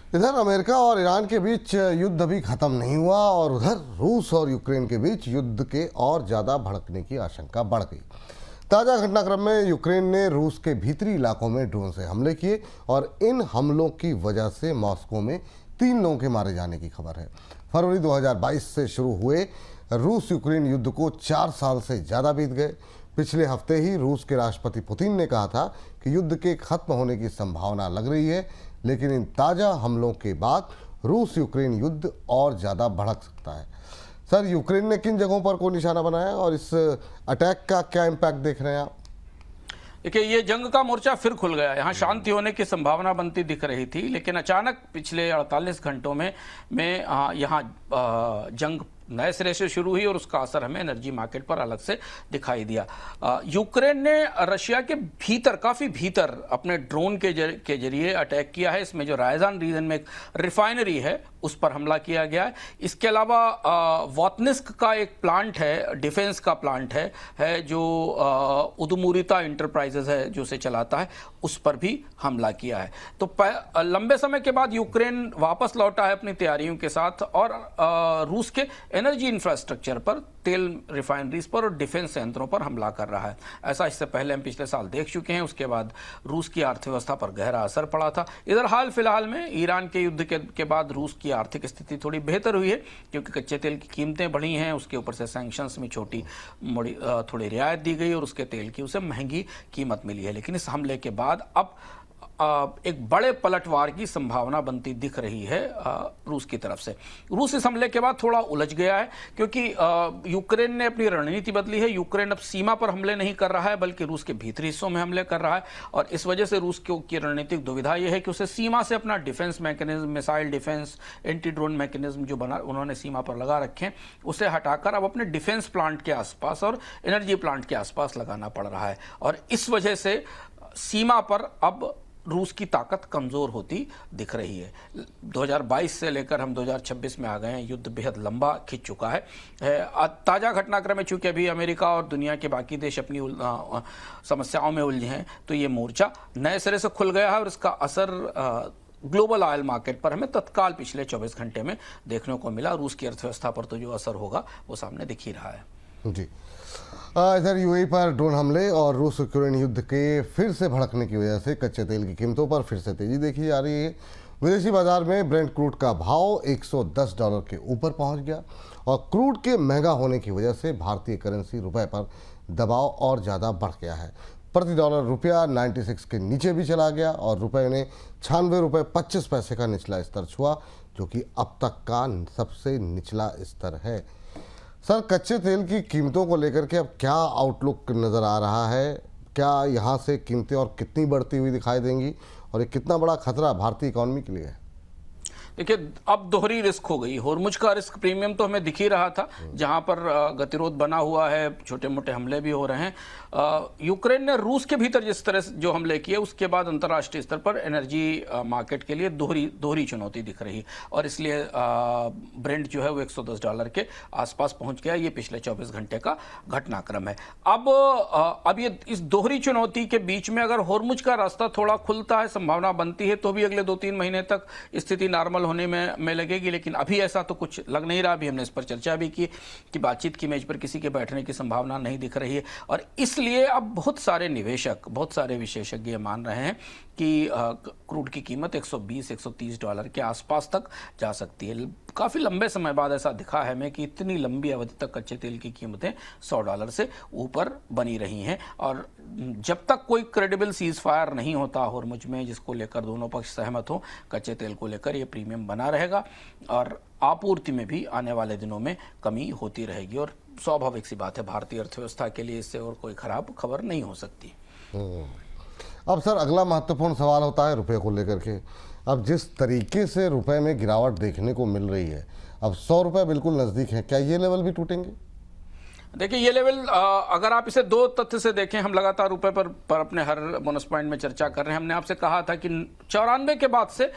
इधर अमेरिका और ईरान के बीच युद्ध अभी खत्म नहीं हुआ और उधर रूस और यूक्रेन के बीच युद्ध के और ज़्यादा भड़कने की आशंका बढ़ गई। ताज़ा घटनाक्रम में यूक्रेन ने रूस के भीतरी इलाकों में ड्रोन से हमले किए और इन हमलों की वजह से मॉस्को में 3 लोगों के मारे जाने की खबर है। फरवरी 2022 से शुरू हुए रूस यूक्रेन युद्ध को 4 साल से ज़्यादा बीत गए। पिछले हफ्ते ही रूस के राष्ट्रपति पुतिन ने कहा था कि युद्ध के खत्म होने की संभावना लग रही है, लेकिन इन ताज़ा हमलों के बाद रूस यूक्रेन युद्ध और ज़्यादा भड़क सकता है। सर, यूक्रेन ने किन जगहों पर को निशाना बनाया और इस अटैक का क्या इम्पैक्ट देख रहे हैं आप? देखिए, ये जंग का मोर्चा फिर खुल गया। यहाँ शांति होने की संभावना बनती दिख रही थी, लेकिन अचानक पिछले 48 घंटों में यहाँ जंग नए सिरे से शुरू हुई और उसका असर हमें एनर्जी मार्केट पर अलग से दिखाई दिया। यूक्रेन ने रशिया के भीतर, काफ़ी भीतर अपने ड्रोन के जरिए अटैक किया है। इसमें जो रायजान रीजन में एक रिफाइनरी है उस पर हमला किया गया है। इसके अलावा वोतनिस्क का एक प्लांट है, डिफेंस का प्लांट है जो उदुमुरिता इंटरप्राइजेज है जो उसे चलाता है, उस पर भी हमला किया है। तो लंबे समय के बाद यूक्रेन वापस लौटा है अपनी तैयारियों के साथ और रूस के एनर्जी इंफ्रास्ट्रक्चर पर, तेल रिफाइनरीज पर और डिफेंस संयंत्रों पर हमला कर रहा है। ऐसा इससे पहले हम पिछले साल देख चुके हैं। उसके बाद रूस की अर्थव्यवस्था पर गहरा असर पड़ा था। इधर हाल फिलहाल में ईरान के युद्ध के बाद रूस की आर्थिक स्थिति थोड़ी बेहतर हुई है, क्योंकि कच्चे तेल की कीमतें बढ़ी हैं। उसके ऊपर से सैंक्शंस में छोटी मोड़ी थोड़ी रियायत दी गई और उसके तेल की उसे महंगी कीमत मिली है। लेकिन इस हमले के बाद अब एक बड़े पलटवार की संभावना बनती दिख रही है रूस की तरफ से। रूस इस हमले के बाद थोड़ा उलझ गया है, क्योंकि यूक्रेन ने अपनी रणनीति बदली है। यूक्रेन अब सीमा पर हमले नहीं कर रहा है, बल्कि रूस के भीतरी हिस्सों में हमले कर रहा है। और इस वजह से रूस की रणनीतिक दुविधा यह है कि उसे सीमा से अपना defence mechanism, missile defence, anti drone mechanism जो बना उन्होंने सीमा पर लगा रखे हैं, उसे हटाकर अब अपने डिफेंस प्लांट के आसपास और एनर्जी प्लांट के आसपास लगाना पड़ रहा है। और इस वजह से सीमा पर अब रूस की ताकत कमज़ोर होती दिख रही है। 2022 से लेकर हम 2026 में आ गए हैं। युद्ध बेहद लंबा खिंच चुका है। ताज़ा घटनाक्रम में चूंकि अभी अमेरिका और दुनिया के बाकी देश अपनी समस्याओं में उलझे हैं, तो ये मोर्चा नए सिरे से खुल गया है और इसका असर ग्लोबल ऑयल मार्केट पर हमें तत्काल पिछले 24 घंटे में देखने को मिला। रूस की अर्थव्यवस्था पर तो जो असर होगा वो सामने दिख ही रहा है। जी, इधर यूएई पर ड्रोन हमले और रूस यूक्रेन युद्ध के फिर से भड़कने की वजह से कच्चे तेल की कीमतों पर फिर से तेजी देखी जा रही है। विदेशी बाजार में ब्रेंट क्रूड का भाव $110 के ऊपर पहुंच गया और क्रूड के महंगा होने की वजह से भारतीय करेंसी रुपए पर दबाव और ज़्यादा बढ़ गया है। प्रति डॉलर रुपया 96 के नीचे भी चला गया और रुपये ने $96.25 का निचला स्तर छुआ, जो कि अब तक का सबसे निचला स्तर है। सर, कच्चे तेल की कीमतों को लेकर के अब क्या आउटलुक नज़र आ रहा है? क्या यहाँ से कीमतें और कितनी बढ़ती हुई दिखाई देंगी और ये कितना बड़ा खतरा भारतीय इकॉनमी के लिए है? देखिए, अब दोहरी रिस्क हो गई। होर्मुज का रिस्क प्रीमियम तो हमें दिख ही रहा था, जहां पर गतिरोध बना हुआ है, छोटे मोटे हमले भी हो रहे हैं। यूक्रेन ने रूस के भीतर जिस तरह जो हमले किए, उसके बाद अंतर्राष्ट्रीय स्तर पर एनर्जी मार्केट के लिए दोहरी चुनौती दिख रही है और इसलिए ब्रेंट जो है वो $110 के आसपास पहुंच गया। ये पिछले 24 घंटे का घटनाक्रम है। अब ये इस दोहरी चुनौती के बीच में अगर होर्मुज का रास्ता थोड़ा खुलता है, संभावना बनती है, तो भी अगले 2-3 महीने तक स्थिति नॉर्मल होने में लगेगी। लेकिन अभी ऐसा तो कुछ लग नहीं रहा। अभी हमने इस पर चर्चा भी की कि बातचीत की मेज पर किसी के बैठने की संभावना नहीं दिख रही है और इसलिए अब बहुत सारे निवेशक, बहुत सारे विशेषज्ञ मान रहे हैं कि क्रूड की कीमत $120-130 के आसपास तक जा सकती है। काफ़ी लंबे समय बाद ऐसा दिखा है हमें कि इतनी लंबी अवधि तक कच्चे तेल की कीमतें $100 से ऊपर बनी रही हैं और जब तक कोई क्रेडिबल सीज फायर नहीं होता होर्मुज में, जिसको लेकर दोनों पक्ष सहमत हो, कच्चे तेल को लेकर ये प्रीमियम बना रहेगा और आपूर्ति में भी आने वाले दिनों में कमी होती रहेगी। और स्वाभाविक सी बात है, भारतीय अर्थव्यवस्था के लिए इससे और कोई खराब खबर नहीं हो सकती। अब सर, अगला महत्वपूर्ण सवाल होता है रुपये को लेकर के। अब जिस तरीके से रुपए में गिरावट देखने को मिल रही है, अब $100 बिल्कुल नज़दीक है, क्या ये लेवल भी टूटेंगे? देखिए, ये लेवल अगर आप इसे 2 तथ्य से देखें, हम लगातार रुपए पर अपने हर बोनस पॉइंट में चर्चा कर रहे हैं। हमने आपसे कहा था कि 94 के बाद से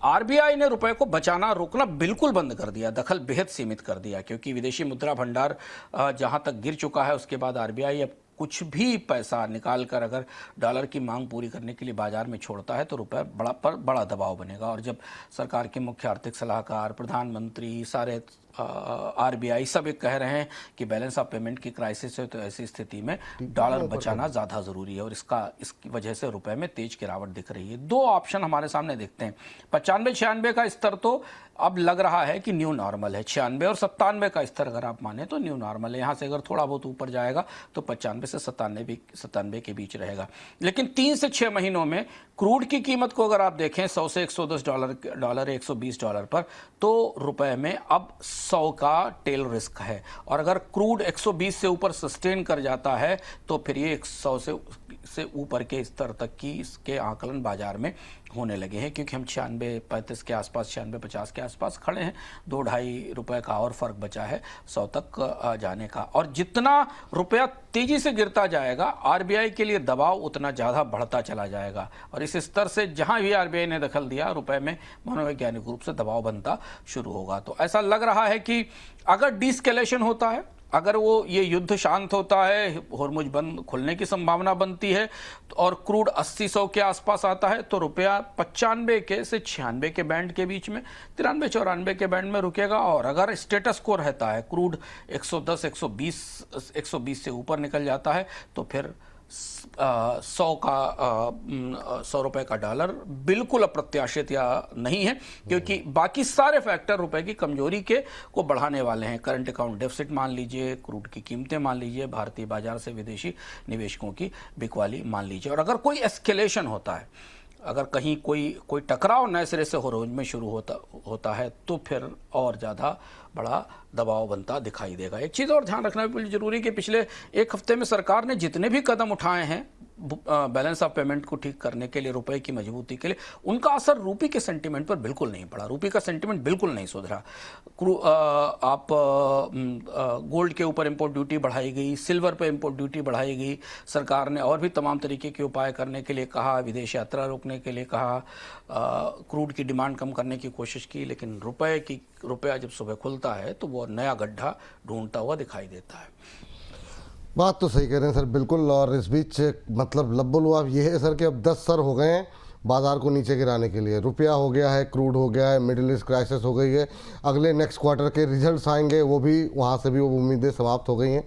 आरबीआई ने रुपए को बचाना रोकना बिल्कुल बंद कर दिया, दखल बेहद सीमित कर दिया, क्योंकि विदेशी मुद्रा भंडार जहां तक गिर चुका है, उसके बाद आरबीआई अब कुछ भी पैसा निकाल कर अगर डॉलर की मांग पूरी करने के लिए बाजार में छोड़ता है तो रुपए बड़ा दबाव बनेगा। और जब सरकार के मुख्य आर्थिक सलाहकार, प्रधानमंत्री, सारे आरबीआई सब एक कह रहे हैं कि बैलेंस ऑफ पेमेंट की क्राइसिस है, तो ऐसी स्थिति में डॉलर बचाना ज़्यादा ज़रूरी है और इसकी वजह से रुपए में तेज गिरावट दिख रही है। दो ऑप्शन हमारे सामने देखते हैं। 95-96 का स्तर तो अब लग रहा है कि न्यू नॉर्मल है। 96 और 97 का स्तर अगर आप माने तो न्यू नॉर्मल है। यहाँ से अगर थोड़ा बहुत ऊपर जाएगा तो 95 से 97 के बीच रहेगा। लेकिन 3 से 6 महीनों में क्रूड की कीमत को अगर आप देखें 100 से 110 डॉलर 120 डॉलर पर, तो रुपए में अब 100 का टेल रिस्क है। और अगर क्रूड 120 से ऊपर सस्टेन कर जाता है तो फिर ये 100 से ऊपर के स्तर तक की इसके आकलन बाजार में होने लगे हैं, क्योंकि हम 96-35 के आसपास, 96-50 के आसपास खड़े हैं। 2-2.5 रुपए का और फर्क बचा है 100 तक जाने का। और जितना रुपया तेजी से गिरता जाएगा, आरबीआई के लिए दबाव उतना ज़्यादा बढ़ता चला जाएगा। और इस स्तर से जहां भी आरबीआई ने दखल दिया, रुपए में मनोवैज्ञानिक रूप से दबाव बनता शुरू होगा। तो ऐसा लग रहा है कि अगर डिस्केलेशन होता है, अगर वो ये युद्ध शांत होता है, होर्मुज बंद खुलने की संभावना बनती है और क्रूड 80-100 के आसपास आता है, तो रुपया 95 के से 96 के बैंड के बीच में, 93-94 के बैंड में रुकेगा। और अगर स्टेटस को रहता है, क्रूड 110-120 से ऊपर निकल जाता है, तो फिर 100 रुपए का डॉलर बिल्कुल अप्रत्याशित या नहीं है, क्योंकि बाकी सारे फैक्टर रुपए की कमजोरी को बढ़ाने वाले हैं। करंट अकाउंट डेफिसिट मान लीजिए, क्रूड की कीमतें मान लीजिए, भारतीय बाजार से विदेशी निवेशकों की बिकवाली मान लीजिए। और अगर कोई एस्केलेशन होता है, अगर कहीं कोई टकराव नए सिरे से होर्मुज में शुरू होता है, तो फिर और ज़्यादा बड़ा दबाव बनता दिखाई देगा। एक चीज़ और ध्यान रखना भी जरूरी है कि पिछले एक हफ्ते में सरकार ने जितने भी कदम उठाए हैं बैलेंस ऑफ पेमेंट को ठीक करने के लिए, रुपए की मजबूती के लिए, उनका असर रूपी के सेंटीमेंट पर बिल्कुल नहीं पड़ा। रूपी का सेंटीमेंट बिल्कुल नहीं सुधरा। आप गोल्ड के ऊपर इंपोर्ट ड्यूटी बढ़ाई गई, सिल्वर पे इंपोर्ट ड्यूटी बढ़ाई गई। सरकार ने और भी तमाम तरीके के उपाय करने के लिए कहा, विदेश यात्रा रोकने के लिए कहा, क्रूड की डिमांड कम करने की कोशिश की, लेकिन रुपया जब सुबह खुलता है तो वो नया गड्ढा ढूंढता हुआ दिखाई देता है। बात तो सही कह रहे हैं सर, बिल्कुल। और इस बीच मतलब लब्बुलुआब ये है सर कि अब 10 सर हो गए हैं बाजार को नीचे गिराने के लिए। रुपया हो गया है, क्रूड हो गया है, मिडिल ईस्ट क्राइसिस हो गई है, अगले नेक्स्ट क्वार्टर के रिजल्ट्स आएंगे, वो भी वहाँ से भी वो उम्मीदें समाप्त हो गई हैं।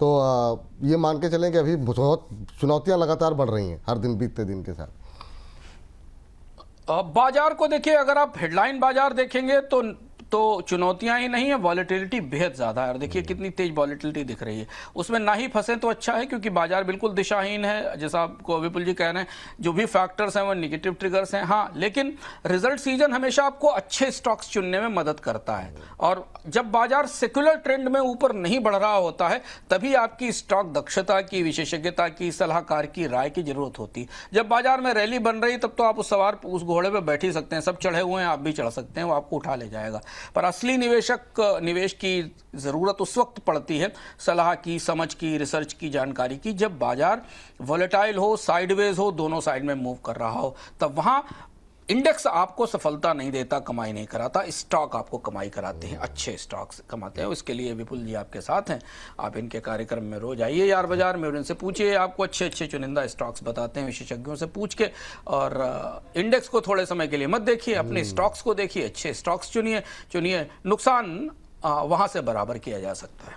तो ये मान के चलें कि अभी बहुत चुनौतियाँ लगातार बढ़ रही हैं हर दिन बीतते दिन के साथ। बाजार को देखिए, अगर आप हेडलाइन बाजार देखेंगे तो चुनौतियां ही नहीं है, वॉलेटिलिटी बेहद ज़्यादा है। और देखिए कितनी तेज वॉलेटिलिटी दिख रही है। उसमें ना ही फंसे तो अच्छा है, क्योंकि बाजार बिल्कुल दिशाहीन है, जैसा आपको विपुल जी कह रहे हैं। जो भी फैक्टर्स हैं वो नेगेटिव ट्रिगर्स हैं। हाँ, लेकिन रिजल्ट सीजन हमेशा आपको अच्छे स्टॉक्स चुनने में मदद करता है। और जब बाजार सेक्युलर ट्रेंड में ऊपर नहीं बढ़ रहा होता है, तभी आपकी स्टॉक दक्षता की, विशेषज्ञता की, सलाहकार की राय की जरूरत होती है। जब बाजार में रैली बन रही, तब तो आप उस घोड़े पर बैठ ही सकते हैं, सब चढ़े हुए हैं, आप भी चढ़ सकते हैं, वो आपको उठा ले जाएगा। पर असली निवेश की जरूरत उस वक्त पड़ती है सलाह की, समझ की, रिसर्च की, जानकारी की, जब बाजार वोलेटाइल हो, साइडवेज हो, दोनों साइड में मूव कर रहा हो। तब वहां इंडेक्स आपको सफलता नहीं देता, कमाई नहीं कराता, स्टॉक आपको कमाई कराते हैं, अच्छे स्टॉक्स कमाते हैं। इसके लिए विपुल जी आपके साथ हैं, आप इनके कार्यक्रम में रोज आइए यार बाजार में और इनसे पूछिए, आपको अच्छे चुनिंदा स्टॉक्स बताते हैं विशेषज्ञों से पूछ के। और इंडेक्स को थोड़े समय के लिए मत देखिए, अपने स्टॉक्स को देखिए, अच्छे स्टॉक्स चुनिए। नुकसान वहां से बराबर किया जा सकता है।